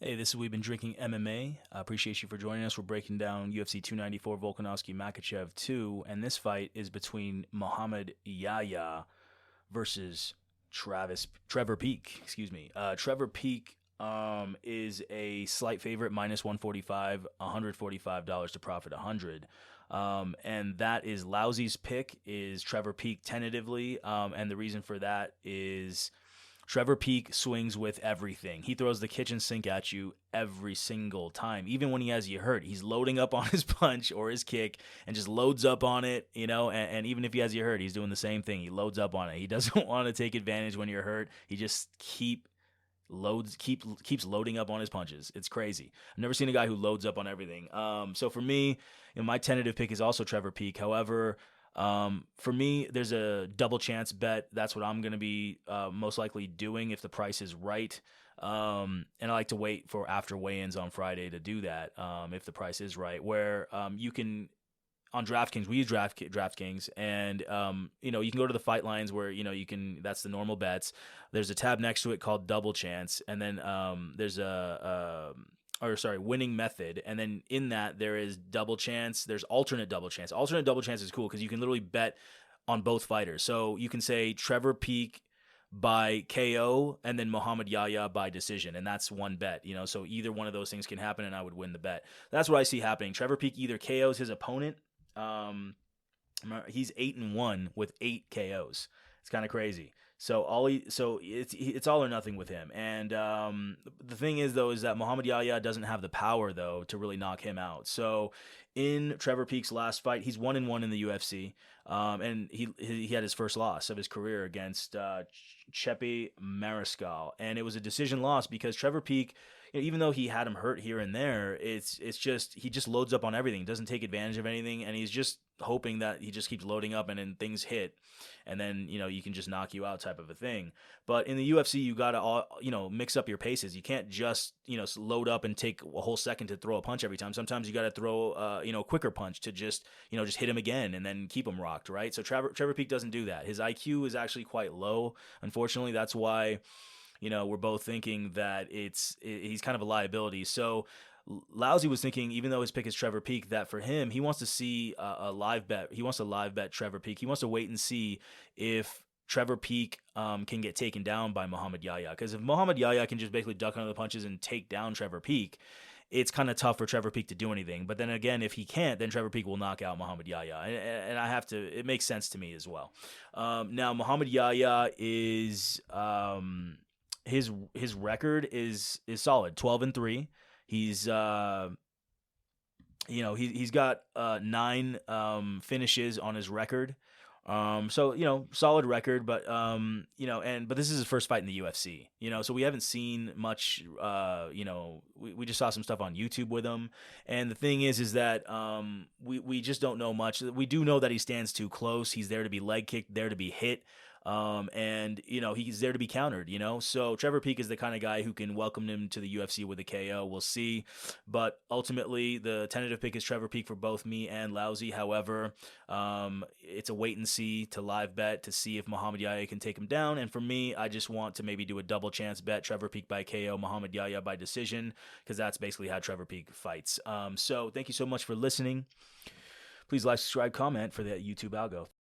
Hey, this is We've Been Drinking MMA. Appreciate you for joining us. We're breaking down UFC 294 Volkanovski Makhachev 2, and this fight is between Mohammad Yahya versus Trevor Peek. Trevor Peek is a slight favorite, minus 145, $145 to profit 100. And that is Lousy's pick, is Trevor Peek tentatively. And the reason for that is Trevor Peek swings with everything. He throws the kitchen sink at you every single time. Even when he has you hurt, he's loading up on his punch or his kick and just loads up on it, and even if he has you hurt, he's doing the same thing. He loads up on it. He doesn't want to take advantage when you're hurt. He just keeps loading up on his punches. It's crazy. I've never seen a guy who loads up on everything. So for me, my tentative pick is also Trevor Peek. However, for me, there's a double chance bet. That's what I'm going to be most likely doing if the price is right. And I like to wait for after weigh-ins on Friday to do that if the price is right. Where you can, on DraftKings, we use DraftKings, and you can go to the fight lines where you can. That's the normal bets. There's a tab next to it called Double Chance, and then there's winning method. And then in that, there is double chance. There's alternate double chance. Alternate double chance is cool because you can literally bet on both fighters. So you can say Trevor Peek by KO and then Mohammad Yahya by decision. And that's one bet, so either one of those things can happen and I would win the bet. That's what I see happening. Trevor Peek either KOs his opponent. He's 8-1 with 8 KOs. It's kind of crazy. So it's all or nothing with him. And the thing is, though, is that Mohammad Yahya doesn't have the power, though, to really knock him out. So in Trevor Peek's last fight, he's 1-1 in the UFC, and he had his first loss of his career against Chepe Mariscal, and it was a decision loss because Trevor Peek, even though he had him hurt here and there, it's just he just loads up on everything, doesn't take advantage of anything, and he's just hoping that he just keeps loading up and then things hit, and then you can just knock you out type of a thing. But in the UFC, you gotta mix up your paces. You can't just load up and take a whole second to throw a punch every time. Sometimes you gotta throw a quicker punch to just hit him again and then keep him rocked, right? So Trevor Peek doesn't do that. His IQ is actually quite low. Unfortunately, that's why we're both thinking that he's kind of a liability. So Lousy was thinking, even though his pick is Trevor Peek, that for him, he wants to see a live bet. He wants to live bet Trevor Peek. He wants to wait and see if Trevor Peek can get taken down by Mohammad Yahya. Because if Mohammad Yahya can just basically duck under the punches and take down Trevor Peek, it's kind of tough for Trevor Peek to do anything. But then again, if he can't, then Trevor Peek will knock out Mohammad Yahya. And I have to, it makes sense to me as well. Now, Mohammad Yahya is, his record is solid, 12-3. He's he's got 9 finishes on his record. So solid record, but but this is his first fight in the UFC. So we haven't seen much. We just saw some stuff on YouTube with him, and the thing is that we just don't know much. We do know that he stands too close. He's there to be leg kicked, there to be hit. And he's there to be countered, so Trevor Peek is the kind of guy who can welcome him to the UFC with a KO. We'll see, but ultimately the tentative pick is Trevor Peek for both me and Lousy. However, it's a wait and see to live bet to see if Mohammad Yahya can take him down, and for me, I just want to maybe do a double chance bet, Trevor Peek by KO, Mohammad Yahya by decision, because that's basically how Trevor Peek fights. So thank you so much for listening. Please like, subscribe, comment for the YouTube algo.